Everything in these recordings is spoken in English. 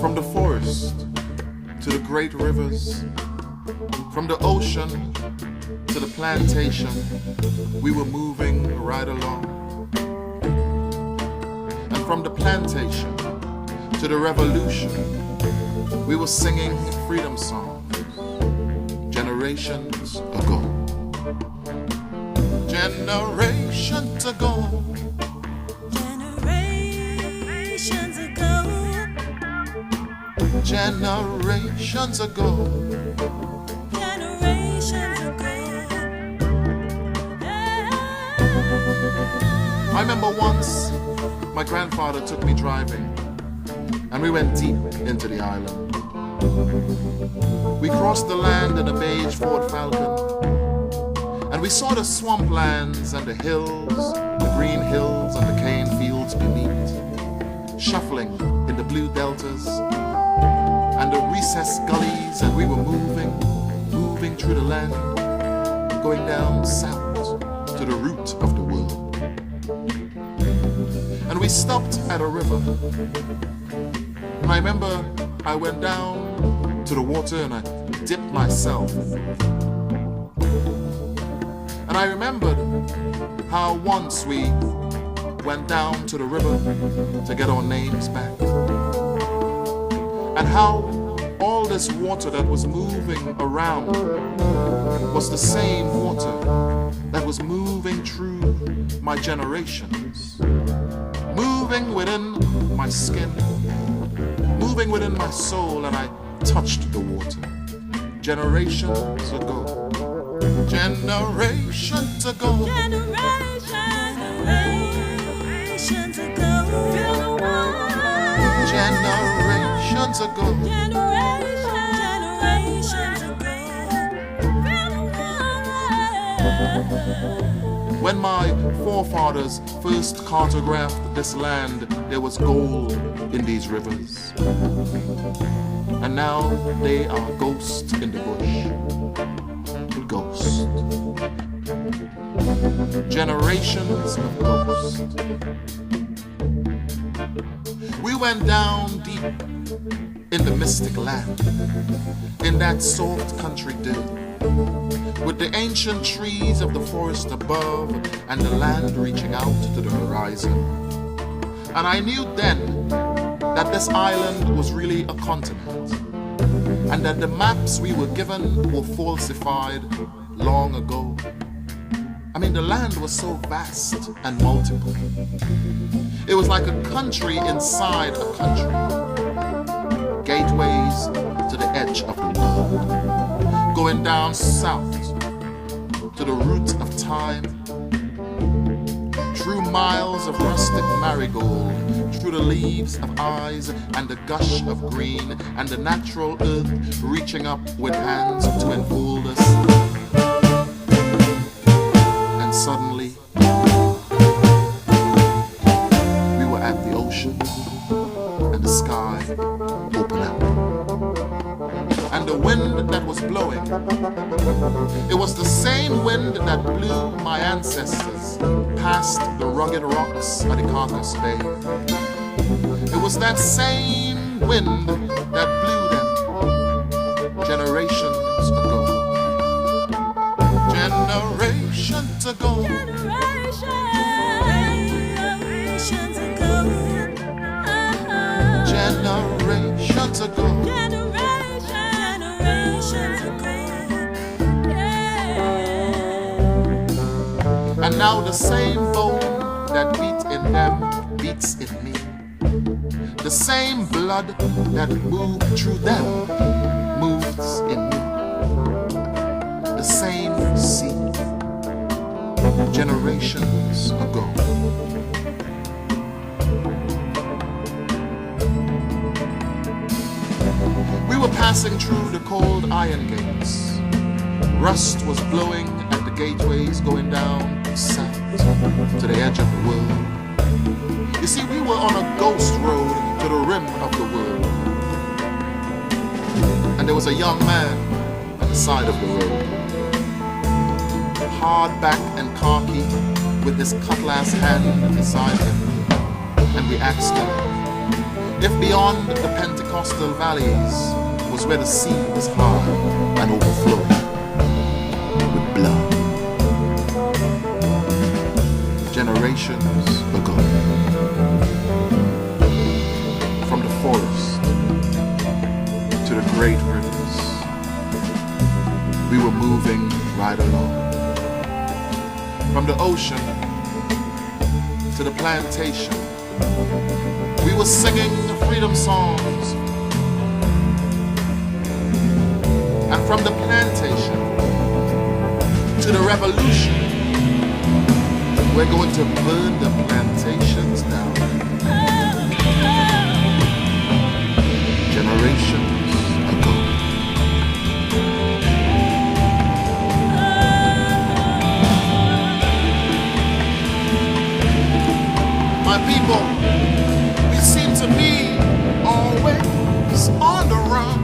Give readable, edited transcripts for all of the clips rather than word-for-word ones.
From the forest to the great rivers, from the ocean to the plantation, we were moving right along. And from the plantation to the revolution, we were singing freedom songs generations ago. Generations ago. Generations ago. Generations ago. Generations ago. I remember once my grandfather took me driving and we went deep into the island. We crossed the land in a beige Ford Falcon and we saw the swamplands and the hills, the green hills and the cane fields beneath, shuffling in the blue deltas and the recessed gullies, and we were moving through the land, going down south to the root of the world. And we stopped at a river. And I remember I went down to the water and I dipped myself. And I remembered how once we went down to the river to get our names back. And how all this water that was moving around was the same water that was moving through my generations, moving within my skin, moving within my soul, and I touched the water generations ago. Generations ago. Generations ago. Feel the one. Generations ago. Generations ago. Feel the one. When my forefathers first cartographed this land, there was gold in these rivers. And now they are ghosts in the bush. Ghosts. Generations of ghosts. We went down deep in the mystic land, in that soft country dirt, with the ancient trees of the forest above and the land reaching out to the horizon. And I knew then that this island was really a continent, and that the maps we were given were falsified long ago. I mean, the land was so vast and multiple. It was like a country inside a country. Gateways to the edge of the world, going down south to the root of time, through miles of rustic marigold, through the leaves of eyes and the gush of green, and the natural earth reaching up with hands to enfold us. And suddenly, we were at the ocean, and the sky opened up. And the wind that was blowing, it was the same wind that blew my ancestors past the rugged rocks of the Caucasus Bay. It was that same wind that blew them generations ago. Generations ago. Generations ago. Generations ago. Generations ago. Yeah. And now the same bone that beat in them beats in me. The same blood that moved through them moves in me. The same sea, generations ago. We were passing through the cold iron gates. Rust was blowing at the gateways going down south to the edge of the world. You see, we were on a ghost road to the rim of the world. And there was a young man at the side of the road. hard back and khaki with his cutlass hand beside him, and we asked him if beyond the Pentecostal valleys was where the sea was high and overflowing with blood. Generations ago, from the forest to the great rivers, we were moving right along. From the ocean to the plantation, we were singing the freedom songs. And from the plantation to the revolution, we're going to burn the plantations down. Generations ago. My people, we seem to be always on the run.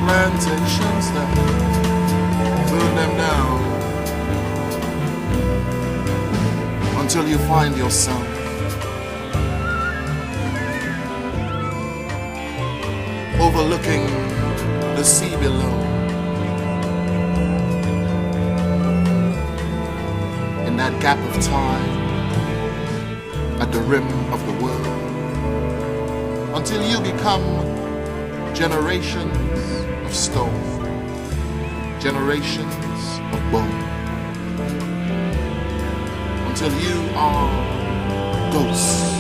Plantations that burn them down until you find yourself overlooking the sea below, in that gap of time at the rim of the world, until you become generations of stone, generations of bone, until you are ghosts,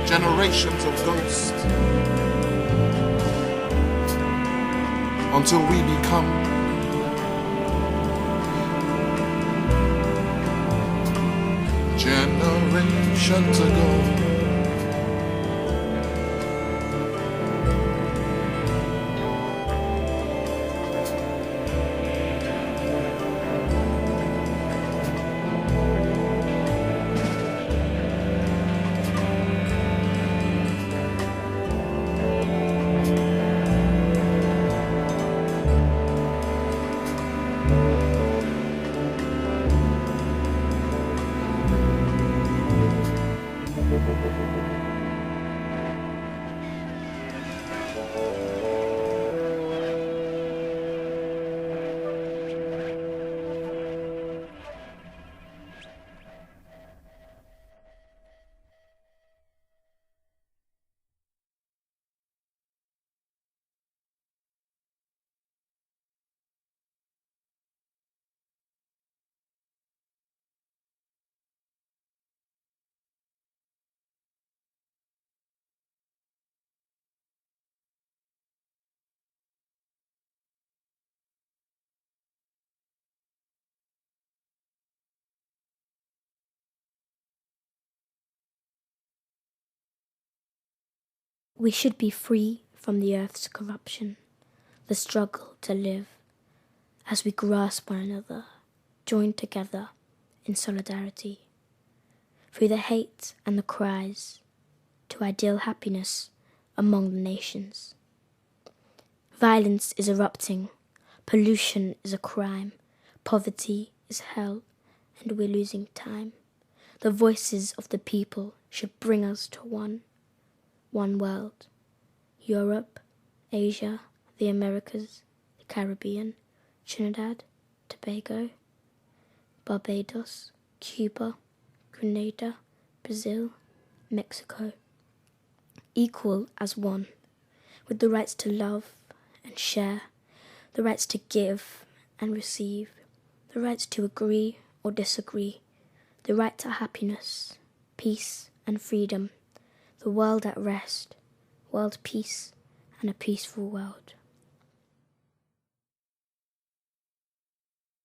generations of ghosts, until we become generations ago. We should be free from the earth's corruption, the struggle to live, as we grasp one another, joined together in solidarity. Through the hate and the cries, to ideal happiness among the nations. Violence is erupting, pollution is a crime, poverty is hell, and we're losing time. The voices of the people should bring us to one world. Europe, Asia, the Americas, the Caribbean, Trinidad, Tobago, Barbados, Cuba, Grenada, Brazil, Mexico. Equal as one, with the rights to love and share, the rights to give and receive, the rights to agree or disagree, the right to happiness, peace and freedom, the world at rest, world peace and a peaceful world.